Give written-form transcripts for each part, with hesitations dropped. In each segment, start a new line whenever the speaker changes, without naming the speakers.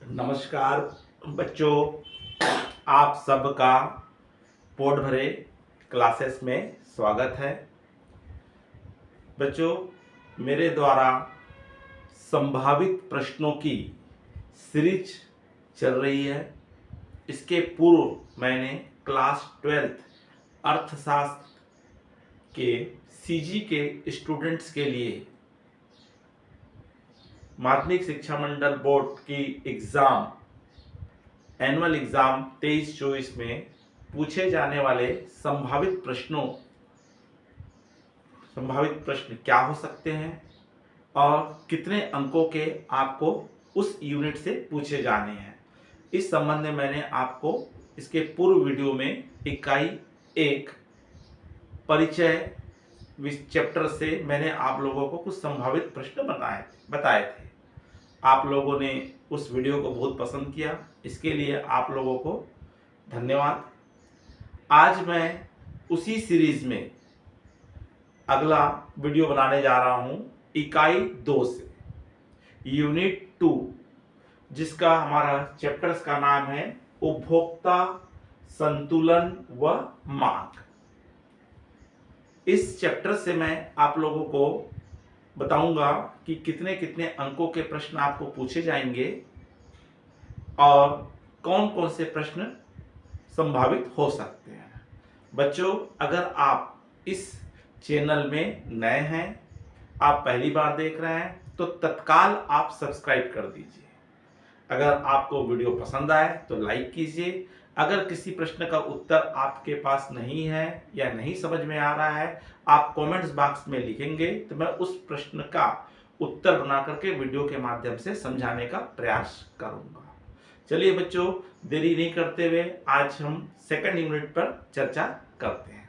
नमस्कार बच्चों, आप सबका पोट भरे क्लासेस में स्वागत है। बच्चों, मेरे द्वारा संभावित प्रश्नों की सीरीज चल रही है। इसके पूर्व मैंने क्लास 12th अर्थशास्त्र के सीजी के स्टूडेंट्स के लिए माध्यमिक शिक्षा मंडल बोर्ड की एनुअल एग्जाम 23-24 में पूछे जाने वाले संभावित प्रश्न क्या हो सकते हैं और कितने अंकों के आपको उस यूनिट से पूछे जाने हैं, इस संबंध में मैंने आपको इसके पूर्व वीडियो में इकाई 1 परिचय चैप्टर से मैंने आप लोगों को कुछ संभावित प्रश्न बताए थे। आप लोगों ने उस वीडियो को बहुत पसंद किया, इसके लिए आप लोगों को धन्यवाद। आज मैं उसी सीरीज में अगला वीडियो बनाने जा रहा हूं इकाई 2 से, यूनिट 2, जिसका हमारा चैप्टर्स का नाम है उपभोक्ता संतुलन व मांग। इस चैप्टर से मैं आप लोगों को बताऊंगा कि कितने कितने अंकों के प्रश्न आपको पूछे जाएंगे और कौन कौन से प्रश्न संभावित हो सकते हैं। बच्चों, अगर आप इस चैनल में नए हैं, आप पहली बार देख रहे हैं, तो तत्काल आप सब्सक्राइब कर दीजिए। अगर आपको वीडियो पसंद आए तो लाइक कीजिए। अगर किसी प्रश्न का उत्तर आपके पास नहीं है या नहीं समझ में आ रहा है, आप कमेंट्स बॉक्स में लिखेंगे तो मैं उस प्रश्न का उत्तर बना करके वीडियो के माध्यम से समझाने का प्रयास करूंगा। चलिए बच्चों, देरी नहीं करते हुए आज हम सेकंड यूनिट पर चर्चा करते हैं।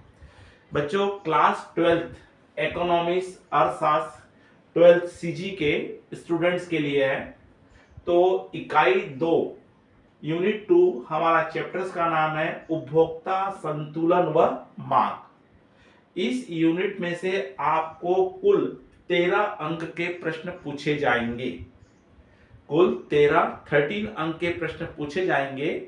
बच्चों, क्लास 12th इकोनॉमिक्स अर्थशास्त्र 12th सीजी के स्टूडेंट्स के लिए है। तो इकाई 2 यूनिट 2 हमारा चैप्टर्स का नाम है उपभोक्ता संतुलन व मांग। इस यूनिट में से आपको कुल 13 अंक के प्रश्न पूछे जाएंगे। कुल 13 अंक के प्रश्न पूछे जाएंगे,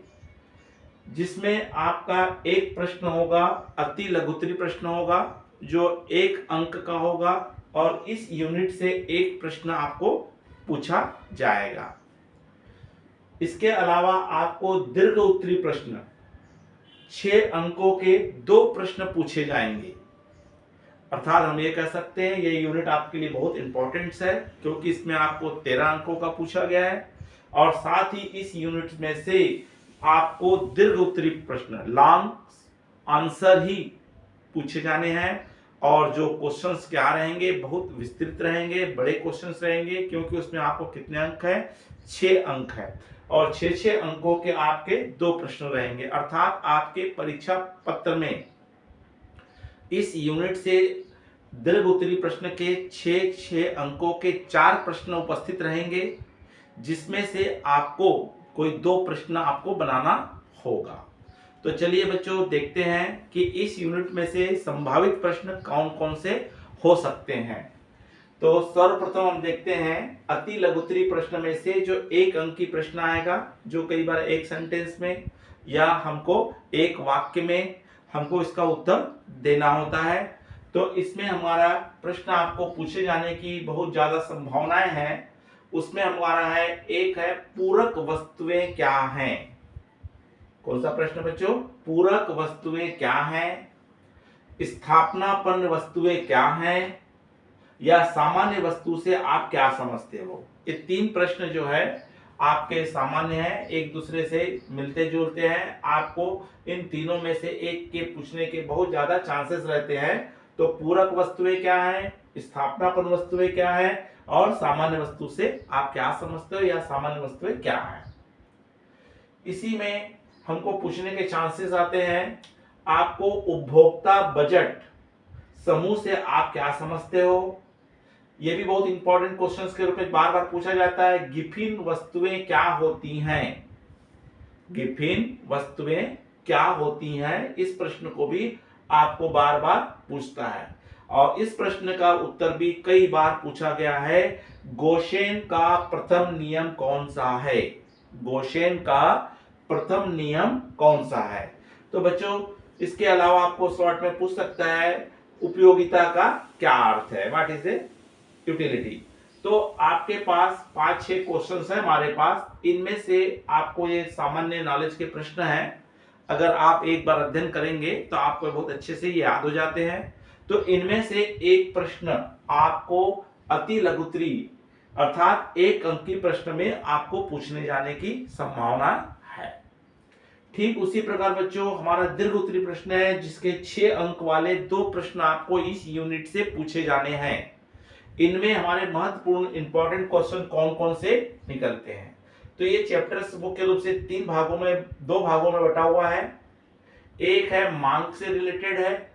जिसमें आपका एक प्रश्न होगा अति लघुत्तरी प्रश्न होगा जो 1 अंक का होगा, और इस यूनिट से एक प्रश्न आपको पूछा जाएगा। इसके अलावा आपको दीर्घ उत्तरी प्रश्न 6 अंकों के 2 प्रश्न पूछे जाएंगे। अर्थात हम ये कह सकते हैं ये यूनिट आपके लिए बहुत इंपॉर्टेंट है, क्योंकि इसमें आपको 13 अंकों का पूछा गया है और साथ ही इस यूनिट में से आपको दीर्घ उत्तरी प्रश्न लॉन्ग आंसर ही पूछे जाने हैं, और जो क्वेश्चंस क्या रहेंगे बहुत विस्तृत रहेंगे, बड़े क्वेश्चंस रहेंगे, क्योंकि उसमें आपको कितने अंक है, 6 अंक है, और 6 अंकों के आपके 2 प्रश्न रहेंगे। अर्थात आपके परीक्षा पत्र में इस यूनिट से दीर्घ उत्तरी प्रश्न के 6 अंकों के 4 प्रश्न उपस्थित रहेंगे, जिसमें से आपको कोई 2 प्रश्न आपको बनाना होगा। तो चलिए बच्चों, देखते हैं कि इस यूनिट में से संभावित प्रश्न कौन कौन से हो सकते हैं। तो सर्वप्रथम हम देखते हैं अति लघुत्तरी प्रश्न में से जो 1 अंक की प्रश्न आएगा, जो कई बार एक सेंटेंस में या हमको एक वाक्य में हमको इसका उत्तर देना होता है। तो इसमें हमारा प्रश्न आपको पूछे जाने की बहुत ज्यादा संभावनाएं हैं। उसमें हमारा है, एक है पूरक वस्तुएं क्या हैं। कौन सा प्रश्न बच्चों? पूरक वस्तुएं क्या हैं, स्थापनापन्न वस्तुएं क्या हैं, या सामान्य वस्तु से आप क्या समझते हो। ये 3 प्रश्न जो है आपके सामान्य हैं, एक दूसरे से मिलते जुलते हैं। आपको इन तीनों में से एक के पूछने के बहुत ज्यादा चांसेस रहते हैं। तो पूरक वस्तुएं क्या हैं, स्थापनापन्न वस्तुएं क्या हैं, और सामान्य वस्तु से आप क्या समझते हो या सामान्य वस्तुएं क्या हैं। इसी में हमको पूछने के चांसेस आते हैं, आपको उपभोक्ता बजट समूह से आप क्या समझते हो। यह भी बहुत इंपॉर्टेंट क्वेश्चंस के रूप में बार बार पूछा जाता है। गिफिन वस्तुएं क्या होती हैं, गिफिन वस्तुएं क्या होती हैं, इस प्रश्न को भी आपको बार बार पूछता है। और इस प्रश्न का उत्तर भी कई बार पूछा गया है, गोशेन का प्रथम नियम कौन सा है। गोशेन का प्रथम नियम कौन सा है? तो बच्चों इसके अलावा आपको शॉर्ट में पूछ सकता है उपयोगिता का क्या अर्थ है, व्हाट इज ए यूटिलिटी। तो आपके पास 5-6 क्वेश्चंस हैं हमारे पास, इनमें से आपको ये सामान्य नॉलेज के प्रश्न हैं, अगर आप एक बार अध्ययन करेंगे तो आपको बहुत अच्छे से याद हो जाते हैं। तो इनमें से एक प्रश्न आपको अति लघुत्तरी अर्थात 1 अंक की प्रश्न में आपको पूछने जाने की संभावना है। ठीक उसी प्रकार बच्चों हमारा दीर्घ उत्तरी प्रश्न है, जिसके 6 अंक वाले 2 प्रश्न आपको इस यूनिट से पूछे जाने हैं। इनमें हमारे महत्वपूर्ण इंपॉर्टेंट क्वेश्चन कौन कौन से निकलते हैं। तो ये चैप्टर्स मुख्य रूप से 2 भागों में बटा हुआ है। एक है मांग से रिलेटेड है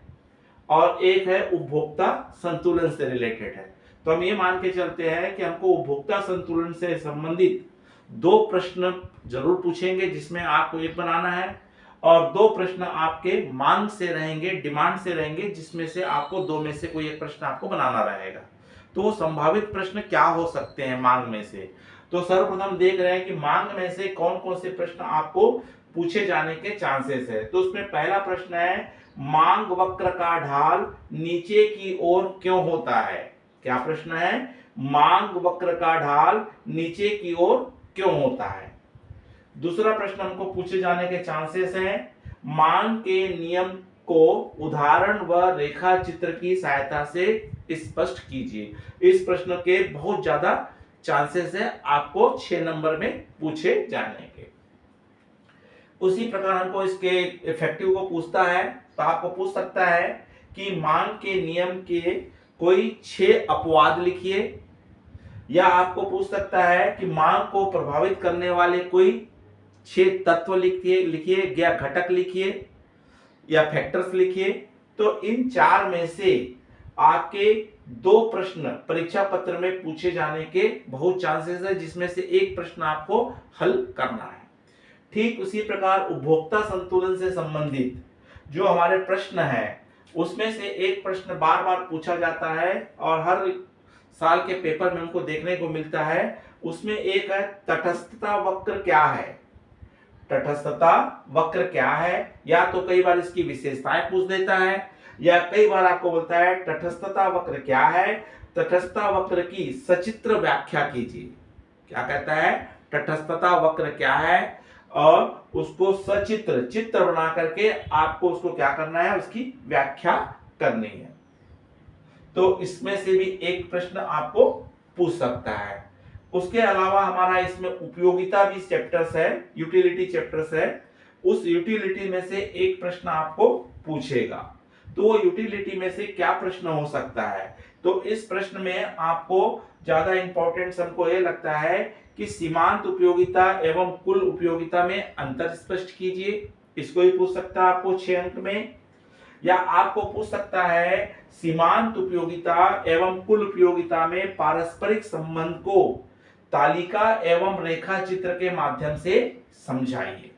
और एक है उपभोक्ता संतुलन से रिलेटेड है। तो हम ये मान के चलते हैं कि हमको उपभोक्ता संतुलन से संबंधित 2 प्रश्न जरूर पूछेंगे, जिसमें आपको एक बनाना है, और 2 प्रश्न आपके मांग से रहेंगे, डिमांड से रहेंगे, जिसमें से आपको 2 में से कोई एक प्रश्न आपको बनाना रहेगा। तो वो संभावित प्रश्न क्या हो सकते हैं मांग में से? तो सर्वप्रथम देख रहे हैं कि मांग में से कौन कौन से प्रश्न आपको पूछे जाने के चांसेस है। तो उसमें पहला प्रश्न है, मांग वक्र का ढाल नीचे की ओर क्यों होता है? क्या प्रश्न है? मांग वक्र का ढाल नीचे की ओर क्यों होता है? दूसरा प्रश्न हमको पूछे जाने के चांसेस हैं, मांग के नियम को उदाहरण व रेखा चित्र की सहायता से स्पष्ट कीजिए। इस प्रश्न के बहुत ज्यादा चांसेस है आपको 6 नंबर में पूछे जाने के। उसी प्रकार हमको इसके इफेक्टिव को पूछता है, तो आपको पूछ सकता है कि मांग के नियम के कोई 6 अपवाद लिखिए, या आपको पूछ सकता है कि मांग को प्रभावित करने वाले कोई 6 तत्व लिखिए या घटक लिखिए या फैक्टर्स लिखिए। तो इन 4 में से आपके 2 प्रश्न परीक्षा पत्र में पूछे जाने के बहुत चांसेस है, जिसमें से एक प्रश्न आपको हल करना है। ठीक उसी प्रकार उपभोक्ता संतुलन से संबंधित जो हमारे प्रश्न है, उसमें से एक प्रश्न बार बार पूछा जाता है और हर साल के पेपर में हमको देखने को मिलता है। उसमें एक है, तटस्थता वक्र क्या है? तटस्थता वक्र क्या है? या तो कई बार इसकी विशेषताएं पूछ देता है, या कई बार आपको बोलता है तटस्थता वक्र क्या है, तटस्थता वक्र की सचित्र व्याख्या कीजिए। क्या कहता है? तटस्थता वक्र क्या है, और उसको सचित्र चित्र बना करके आपको उसको क्या करना है, उसकी व्याख्या करनी है। तो इसमें से भी एक प्रश्न आपको पूछ सकता है। उसके अलावा हमारा इसमें उपयोगिता भी चैप्टर्स है, यूटिलिटी चैप्टर्स है। उस यूटिलिटी में से एक प्रश्न आपको पूछेगा। तो वो यूटिलिटी में से क्या प्रश्न हो सकता है? तो इस प्रश्न में आपको ज्यादा इंपॉर्टेंस हमको ये लगता है कि सीमांत उपयोगिता एवं कुल उपयोगिता में अंतर स्पष्ट कीजिए। इसको ही पूछ सकता है आपको 6 अंक में। या आपको पूछ सकता है सीमांत उपयोगिता एवं कुल उपयोगिता में पारस्परिक संबंध को तालिका एवं रेखा चित्र के माध्यम से समझाइए।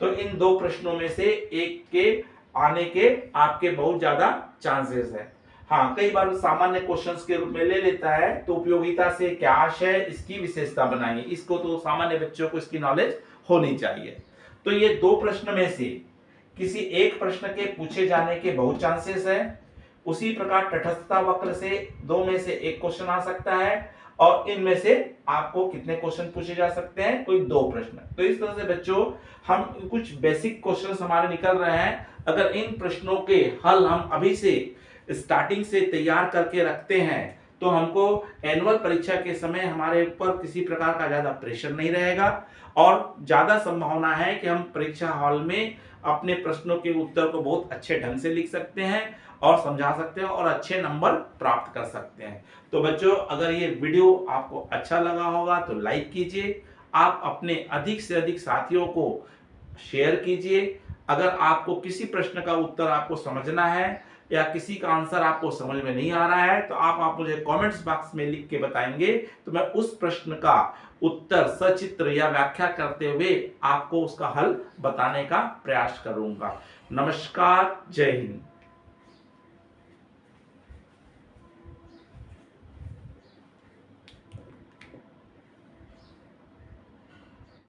तो इन 2 प्रश्नों में से एक के आने के आपके बहुत ज्यादा चांसेस है। हाँ, कई बार सामान्य क्वेश्चंस के रूप में ले लेता है। तो उपयोगिता से क्या आशय, इसकी विशेषता बनाइए। इसको तो सामान्य बच्चों को इसकी नॉलेज होनी चाहिए। तो ये 2 प्रश्न में से किसी एक प्रश्न के पूछे जाने के बहुत चांसेस है। उसी प्रकार तटस्थता वक्र से 2 में से एक क्वेश्चन आ सकता है, और इनमें से आपको कितने क्वेश्चन पूछे जा सकते हैं? कोई 2 प्रश्न। तो इस तरह से बच्चों हम कुछ बेसिक क्वेश्चंस हमारे निकल रहे हैं। अगर इन प्रश्नों के हल हम अभी से स्टार्टिंग से तैयार करके रखते हैं, तो हमको एनुअल परीक्षा के समय हमारे ऊपर किसी प्रकार का ज्यादा प्रेशर नहीं रहेगा, और ज्यादा संभावना है कि हम परीक्षा हॉल में अपने प्रश्नों के उत्तर को बहुत अच्छे ढंग से लिख सकते हैं और समझा सकते हैं और अच्छे नंबर प्राप्त कर सकते हैं। तो बच्चों, अगर ये वीडियो आपको अच्छा लगा होगा तो लाइक कीजिए। आप अपने अधिक से अधिक साथियों को शेयर कीजिए। अगर आपको किसी प्रश्न का उत्तर आपको समझना है या किसी का आंसर आपको समझ में नहीं आ रहा है, तो आप मुझे कमेंट्स बॉक्स में लिख के बताएंगे, तो मैं उस प्रश्न का उत्तर सचित्र या व्याख्या करते हुए आपको उसका हल बताने का प्रयास करूंगा। नमस्कार, जय हिंद।